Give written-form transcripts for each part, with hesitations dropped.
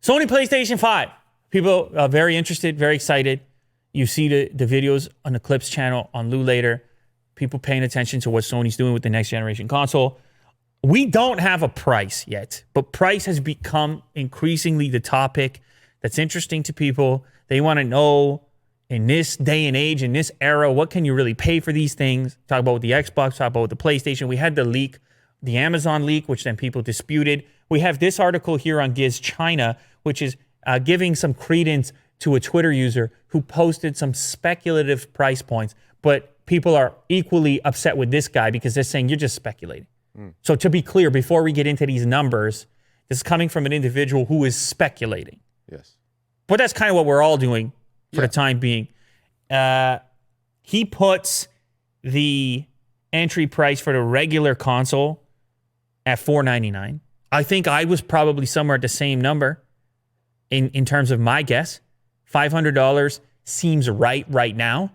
Sony PlayStation 5. People are very interested, very excited. You see the videos on the Clips channel on Lou later. People paying attention to what Sony's doing with the next generation console. We don't have a price yet, but price has become increasingly the topic that's interesting to people. They want to know in this day and age, in this era, what can you really pay for these things? Talk about the Xbox, talk about the PlayStation. We had the leak, the Amazon leak, which then people disputed. We have this article here on Giz China, which is giving some credence to a Twitter user who posted some speculative price points, but people are equally upset with this guy because they're saying you're just speculating. So to be clear, before we get into these numbers, this is coming from an individual who is speculating. Yes. But that's kind of what we're all doing for the time being. He puts the entry price for the regular console at $499. I think I was probably somewhere at the same number in terms of my guess. $500 seems right now.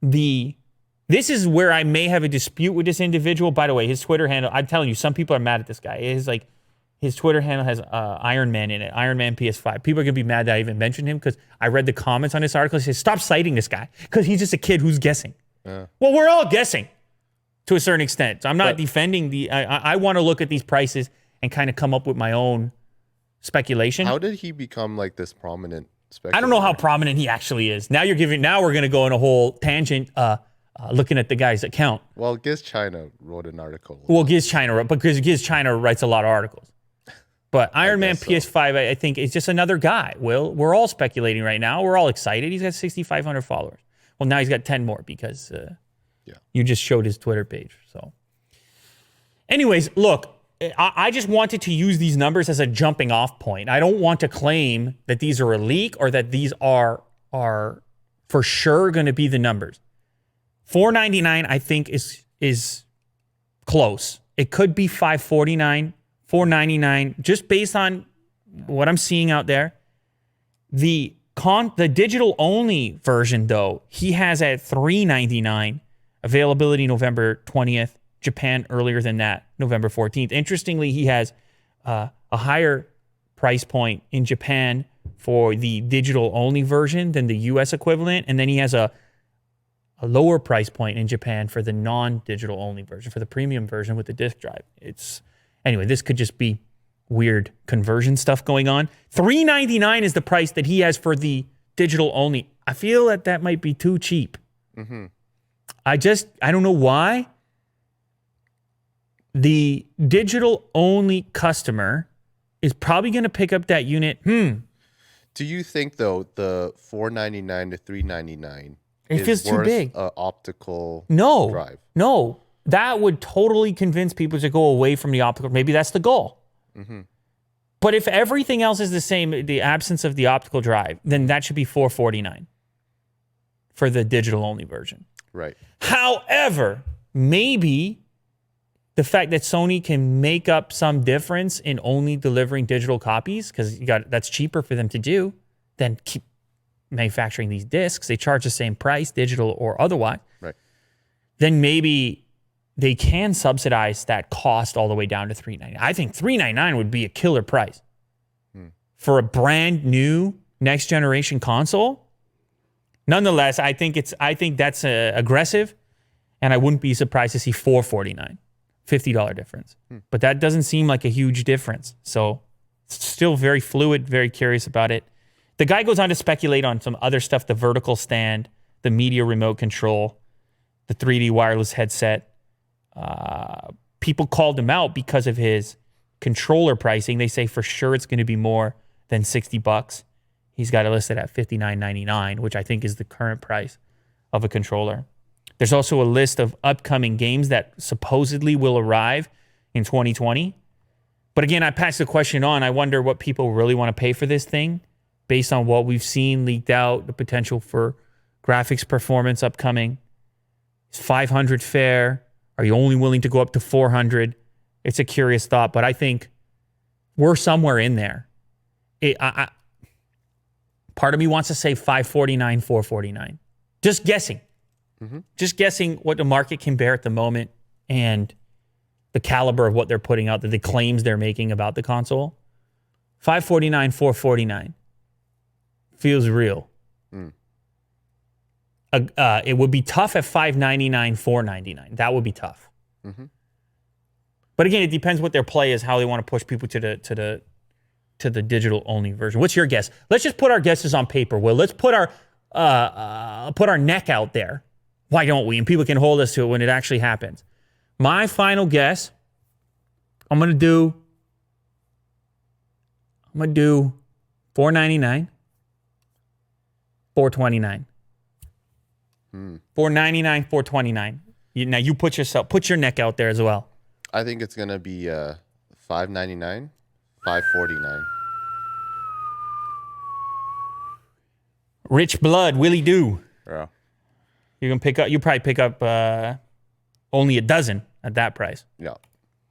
This is where I may have a dispute with this individual. By the way, his Twitter handle, I'm telling you, some people are mad at this guy. His Twitter handle has Iron Man in it, Iron Man PS5. People are going to be mad that I even mentioned him because I read the comments on this article. It says, stop citing this guy because he's just a kid who's guessing. Well, we're all guessing to a certain extent. So I'm not defending I want to look at these prices and kind of come up with my own speculation. How did he become like this prominent speculator? I don't know how prominent he actually is. Now we're going to go on a whole tangent looking at the guy's account. Well, Giz China wrote an article. Well, Giz China, because Giz China writes a lot of articles. But Iron Man PS5, I think, is just another guy. Well, we're all speculating right now. We're all excited. He's got 6,500 followers. Well, now he's got 10 more because you just showed his Twitter page. So, anyways, look, I just wanted to use these numbers as a jumping off point. I don't want to claim that these are a leak or that these are for sure going to be the numbers. $499, I think, is close. It could be $549, $499, just based on what I'm seeing out there. The digital only version, though, he has at $399, availability November 20th, Japan earlier than that, November 14th. Interestingly, he has a higher price point in Japan for the digital only version than the US equivalent, and then he has a lower price point in Japan for the non-digital only version, for the premium version with the disc drive. Anyway, this could just be weird conversion stuff going on. $399 is the price that he has for the digital only. I feel that might be too cheap. Mm-hmm. I don't know why. The digital only customer is probably going to pick up that unit. Do you think, though, the $499 to $399 it feels too big? Optical drive? No. That would totally convince people to go away from the optical. Maybe that's the goal. Mm-hmm. But if everything else is the same, the absence of the optical drive, then that should be $449 for the digital only version. Right. However, maybe the fact that Sony can make up some difference in only delivering digital copies, because that's cheaper for them to do than keep manufacturing these discs. They charge the same price, digital or otherwise. Right. Then maybe they can subsidize that cost all the way down to $399. I think $399 would be a killer price for a brand new next generation console. Nonetheless, I think that's aggressive, and I wouldn't be surprised to see $449, $50 difference. But that doesn't seem like a huge difference. So still very fluid, very curious about it. The guy goes on to speculate on some other stuff, the vertical stand, the media remote control, the 3D wireless headset. People called him out because of his controller pricing. They say for sure it's going to be more than $60. He's got it listed at $59.99, which I think is the current price of a controller. There's also a list of upcoming games that supposedly will arrive in 2020. But again, I pass the question on. I wonder what people really want to pay for this thing based on what we've seen leaked out, the potential for graphics performance upcoming. Is 500 fair? Are you only willing to go up to 400? It's a curious thought, but I think we're somewhere in there. Part of me wants to say 549, 449. Just guessing. Mm-hmm. Just guessing what the market can bear at the moment and the caliber of what they're putting out, the claims they're making about the console. $549, $449 feels real. It would be tough at $599, $499. That would be tough. But again, it depends what their play is, how they want to push people to the digital only version. What's your guess? Let's just put our guesses on paper, Will. Let's put our neck out there. Why don't we? And people can hold us to it when it actually happens. My final guess, I'm gonna do $499, $429. $499, $429. Now you put your neck out there as well. I think it's gonna be $599, $549. Rich blood, Willie do. Yeah. You probably pick up only a dozen at that price. Yeah.